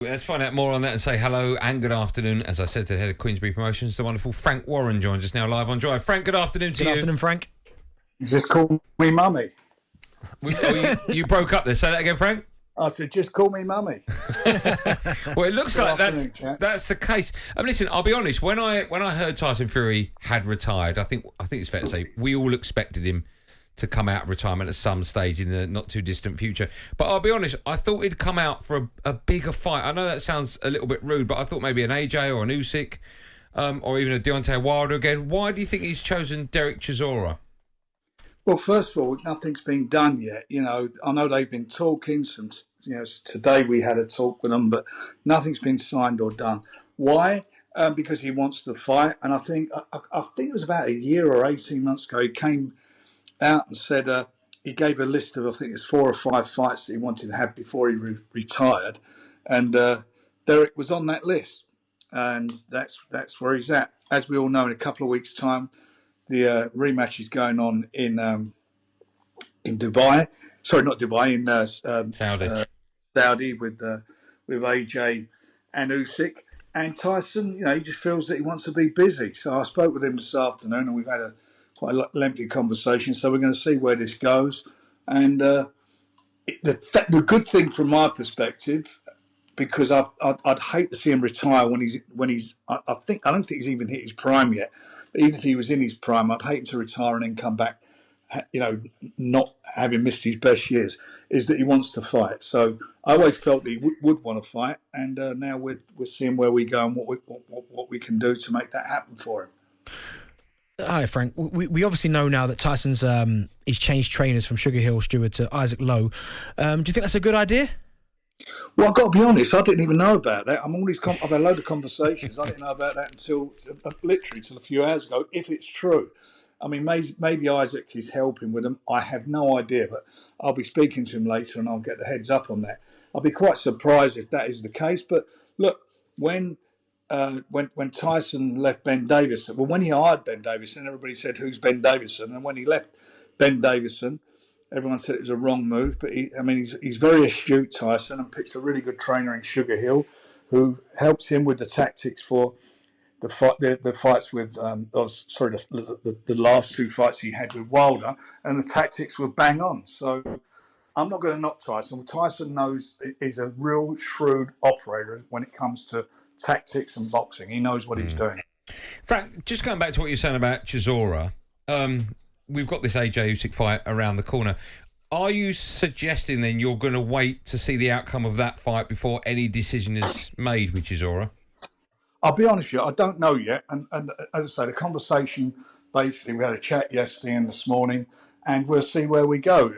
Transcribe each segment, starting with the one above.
Let's find out more on that and say hello and good afternoon. As I said to the head of Queensberry Promotions, the wonderful Frank Warren joins us now live on Drive. Frank, good afternoon to you. Good afternoon, Frank. You just call me mummy. You broke up there. Say that again, Frank. I said, just call me mummy. Well, it looks like that's the case. I mean, listen, I'll be honest. When I heard Tyson Fury had retired, I think it's fair to say we all expected him to come out of retirement at some stage in the not too distant future. But I'll be honest, I thought he'd come out for a bigger fight. I know that sounds a little bit rude, but I thought maybe an AJ or an Usyk, or even a Deontay Wilder again. Why do you think he's chosen Derek Chisora? Well, first of all, nothing's been done yet. I know they've been talking. Today we had a talk with them, but nothing's been signed or done. Why? Because he wants to fight, and I think it was about a year or 18 months ago he came out and said he gave a list of, I think it's 4 or 5 fights that he wanted to have before he retired, and Derek was on that list, and that's where he's at. As we all know, in a couple of weeks' time, the rematch is going on in Dubai. Sorry, not Dubai, in Saudi with AJ and Usyk. And Tyson, he just feels that he wants to be busy. So I spoke with him this afternoon, and we've had quite a lengthy conversation. So we're going to see where this goes. And the good thing from my perspective, because I'd hate to see him retire when he's. I don't think he's even hit his prime yet. But even if he was in his prime, I'd hate him to retire and then come back, not having missed his best years. Is that he wants to fight? So I always felt that he would want to fight, and now we're seeing where we go and what we can do to make that happen for him. Hi, Frank. We obviously know now that Tyson's he's changed trainers from Sugar Hill Stewart to Isaac Lowe. Do you think that's a good idea? Well, I've got to be honest, I didn't even know about that. I've had a load of conversations. I didn't know about that until a few hours ago, if it's true. I mean, maybe Isaac is helping with them. I have no idea, but I'll be speaking to him later and I'll get the heads up on that. I'll be quite surprised if that is the case. But look, when Tyson left Ben Davison, when he hired Ben Davison, everybody said, who's Ben Davison? And when he left Ben Davison, everyone said it was a wrong move. But he's very astute, Tyson, and picks a really good trainer in Sugar Hill who helps him with the tactics for the fights with the last 2 fights he had with Wilder, and the tactics were bang on. So I'm not going to knock Tyson. Tyson knows he's a real shrewd operator when it comes to tactics and boxing. He knows what he's doing. Frank, just going back to what you're saying about Chisora, we've got this AJ Usyk fight around the corner. Are you suggesting then you're going to wait to see the outcome of that fight before any decision is made with Chisora? I'll be honest with you, I don't know yet. And as I say, the conversation, basically, we had a chat yesterday and this morning, and we'll see where we go.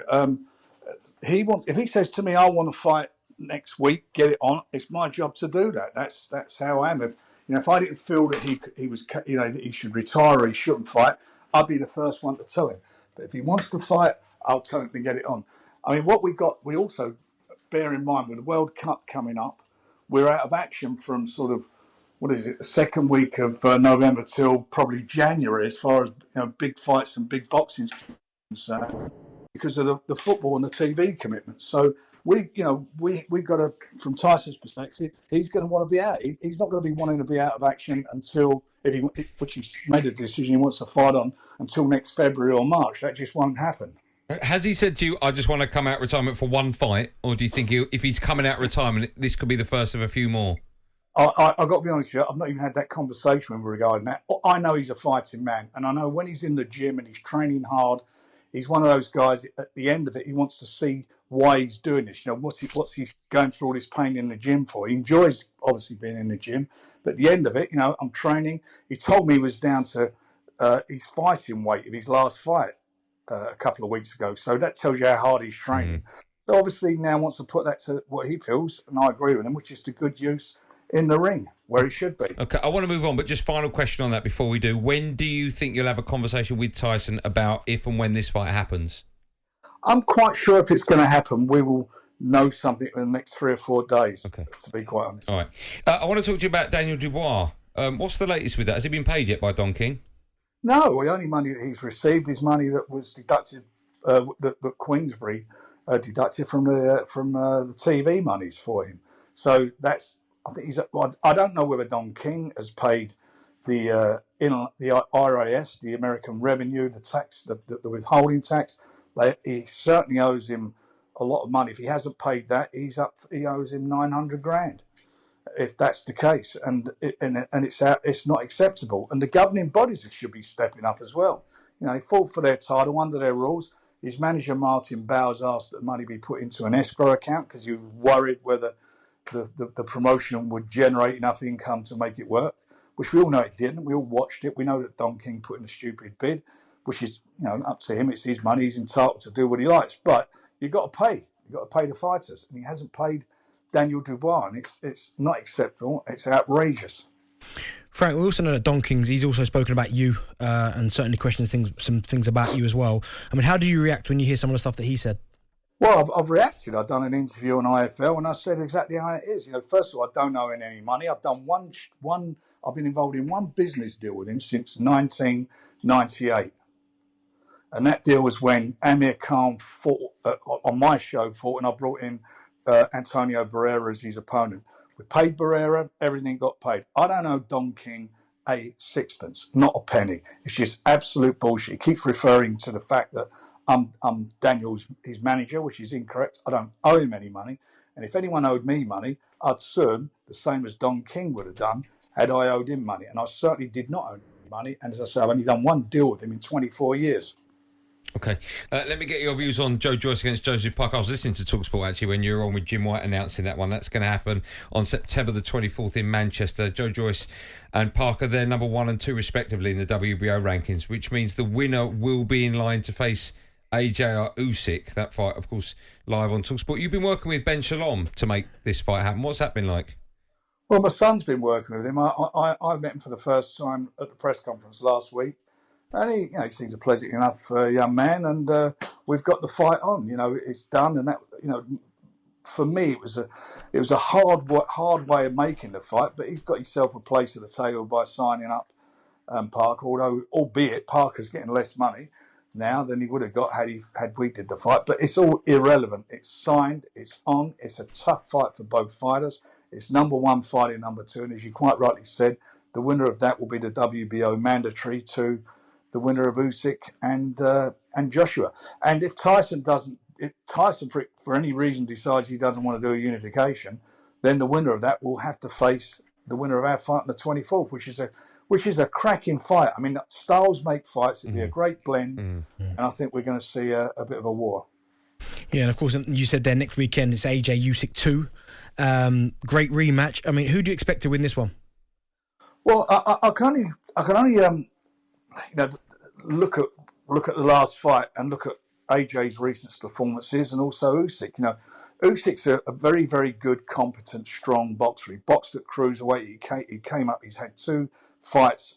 If he says to me, I want to fight next week, get it on, it's my job to do that. That's how I am. If I didn't feel that that he should retire or he shouldn't fight, I'd be the first one to tell him. But if he wants to fight, I'll tell him to get it on. I mean, what we also bear in mind with the World Cup coming up, we're out of action from sort of, the second week of November till probably January, as far as big fights and big boxing concerned, because of the football and the TV commitments. So we've got to, from Tyson's perspective, he's going to want to be out. He's not going to be wanting to be out of action until, which he's made a decision he wants to fight on, until next February or March. That just won't happen. Has he said to you, I just want to come out of retirement for one fight? Or do you think if he's coming out of retirement, this could be the first of a few more? I've got to be honest with you, I've not even had that conversation regarding that. I know he's a fighting man, and I know when he's in the gym and he's training hard, he's one of those guys, at the end of it, he wants to see why he's doing this. What's he going through all this pain in the gym for? He enjoys, obviously, being in the gym, but at the end of it, I'm training. He told me he was down to his fighting weight in his last fight a couple of weeks ago, so that tells you how hard he's training. So obviously now wants to put that to what he feels, and I agree with him, which is to good use in the ring, where he should be. Okay, I want to move on, but just final question on that before we do. When do you think you'll have a conversation with Tyson about if and when this fight happens? I'm quite sure if it's going to happen, we will know something in the next 3 or 4 days, okay, to be quite honest. All right. I want to talk to you about Daniel Dubois. What's the latest with that? Has he been paid yet by Don King? No, the only money that he's received is money that was deducted, that Queensberry deducted from the TV monies for him. So I think I don't know whether Don King has paid the IRS, the American Revenue, the tax, the withholding tax. He certainly owes him a lot of money. If he hasn't paid that, he owes him 900 grand. If that's the case, and it's not acceptable, and the governing bodies should be stepping up as well. They fought for their title under their rules. His manager Martin Bowers asked that the money be put into an escrow account because he was worried whether the promotion would generate enough income to make it work, which we all know it didn't. We all watched it. We know that Don King put in a stupid bid, which is up to him. It's his money. He's entitled to do what he likes. But you've got to pay. You've got to pay the fighters, and he hasn't paid Daniel Dubois, and it's not acceptable. It's outrageous. Frank, we also know that Don King's, he's also spoken about you and certainly questioned some things about you as well. I mean, how do you react when you hear some of the stuff that he said? Well, I've reacted. I've done an interview on IFL, and I said exactly how it is. First of all, I don't owe him any money. I've done one. I've been involved in one business deal with him since 1998, and that deal was when Amir Khan fought on my show, and I brought in Antonio Barrera as his opponent. We paid Barrera, everything got paid. I don't owe Don King a sixpence, not a penny. It's just absolute bullshit. He keeps referring to the fact that I'm Daniel's his manager, which is incorrect. I don't owe him any money. And if anyone owed me money, I'd sue him the same as Don King would have done had I owed him money. And I certainly did not owe him money. And as I say, I've only done one deal with him in 24 years. Okay, let me get your views on Joe Joyce against Joseph Parker. I was listening to talkSPORT actually when you were on with Jim White announcing that one. That's going to happen on September the 24th in Manchester. Joe Joyce and Parker, they're number 1 and 2 respectively in the WBO rankings, which means the winner will be in line to face AJ Usyk. That fight, of course, live on talkSPORT. You've been working with Ben Shalom to make this fight happen. What's that been like? Well, my son's been working with him. I met him for the first time at the press conference last week. And he seems a pleasant enough young man, and we've got the fight on. It's done, and that for me it was a hard way of making the fight. But he's got himself a place at the table by signing up Parker. Albeit Parker's getting less money now than he would have got had we did the fight. But it's all irrelevant. It's signed. It's on. It's a tough fight for both fighters. It's number 1 fighting number 2, and as you quite rightly said, the winner of that will be the WBO mandatory to the winner of Usyk and Joshua. And if Tyson for any reason decides he doesn't want to do a unification, then the winner of that will have to face the winner of our fight on the 24th, which is a cracking fight. I mean, styles make fights. It'd be a great blend, and I think we're going to see a bit of a war. Yeah, and of course, you said there next weekend it's AJ Usyk 2. Great rematch. I mean, who do you expect to win this one? Well, I can only look at the last fight and look at AJ's recent performances and also Usyk. Usyk's a very, very good, competent, strong boxer. He boxed at cruiserweight. He came up. He's had two fights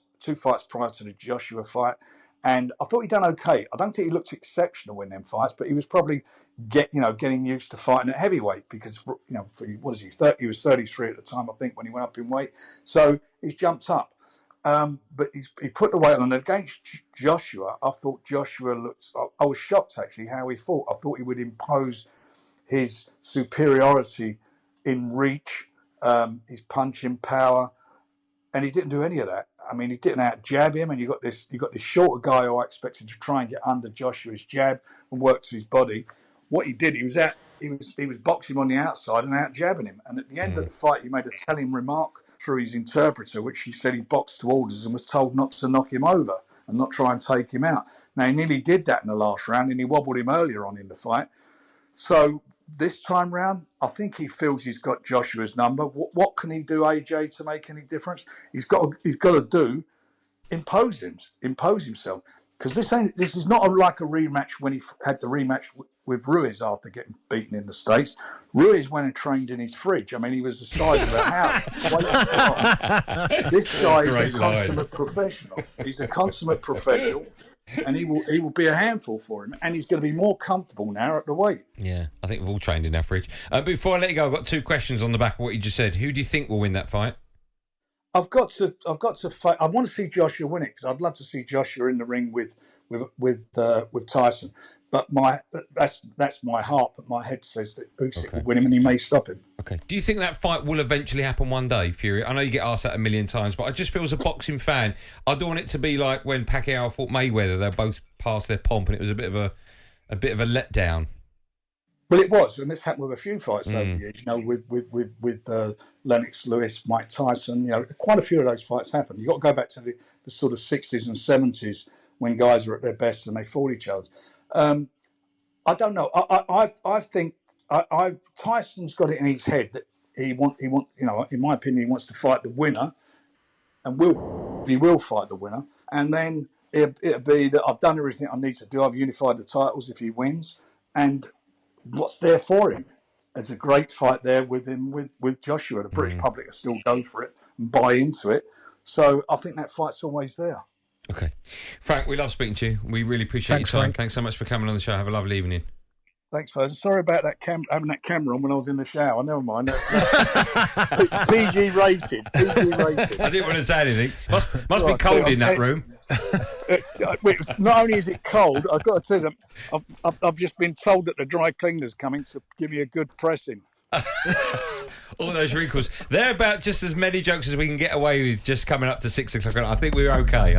prior to the Joshua fight, and I thought he'd done okay. I don't think he looked exceptional in them fights, but he was probably getting used to fighting at heavyweight because he was 33 at the time, I think, when he went up in weight. So he's jumped up. But he put the weight on. Against Joshua, I thought Joshua looked... I was shocked, actually, how he fought. I thought he would impose his superiority in reach, his punching power, and he didn't do any of that. I mean, he didn't out-jab him, and you got this shorter guy who I expected to try and get under Joshua's jab and work to his body. What he did, he was boxing on the outside and out-jabbing him. And at the end of the fight, he made a telling remark through his interpreter, which he said he boxed to orders and was told not to knock him over and not try and take him out. Now, he nearly did that in the last round, and he wobbled him earlier on in the fight. So this time round, I think he feels he's got Joshua's number. What can he do, AJ, to make any difference? He's got to impose himself. Because this is not like a rematch when he had the rematch with Ruiz after getting beaten in the States. Ruiz went and trained in his fridge. I mean, he was the size of a house. This guy is a consummate professional. He's a consummate professional, and he will be a handful for him. And he's going to be more comfortable now at the weight. Yeah, I think we've all trained in our fridge. Before I let you go, I've got 2 questions on the back of what you just said. Who do you think will win that fight? I've got to fight. I want to see Joshua win it because I'd love to see Joshua in the ring with with Tyson. But that's my heart. But my head says that Usyk will win him, and he may stop him. Okay. Do you think that fight will eventually happen one day, Fury? I know you get asked that a million times, but I just feel as a boxing fan, I don't want it to be like when Pacquiao fought Mayweather. They're both past their pomp, and it was a bit of a letdown. Well, it was, and this happened with a few fights over the years. You know, with Lennox Lewis, Mike Tyson. You know, quite a few of those fights happened. You got to go back to the sort of 60s and 70s when guys were at their best and they fought each other. I don't know. I think Tyson's got it in his head that he want. You know, in my opinion, he wants to fight the winner, and he will fight the winner, and then it'll be that I've done everything I need to do. I've unified the titles if he wins, and what's there for him? There's a great fight there with him with Joshua. The British public will still go for it and buy into it. So I think that fight's always there. Okay. Frank, we love speaking to you. We really appreciate your time. Frank. Thanks so much for coming on the show. Have a lovely evening. Thanks, fellas. Sorry about that having that camera on when I was in the shower. Never mind. PG rated. I didn't want to say anything. Must be cold in that room. Not only is it cold, I've got to tell you, I've just been told that the dry cleaner's coming to give me a good pressing. All those wrinkles. They're about just as many jokes as we can get away with just coming up to 6 o'clock. I think we're okay.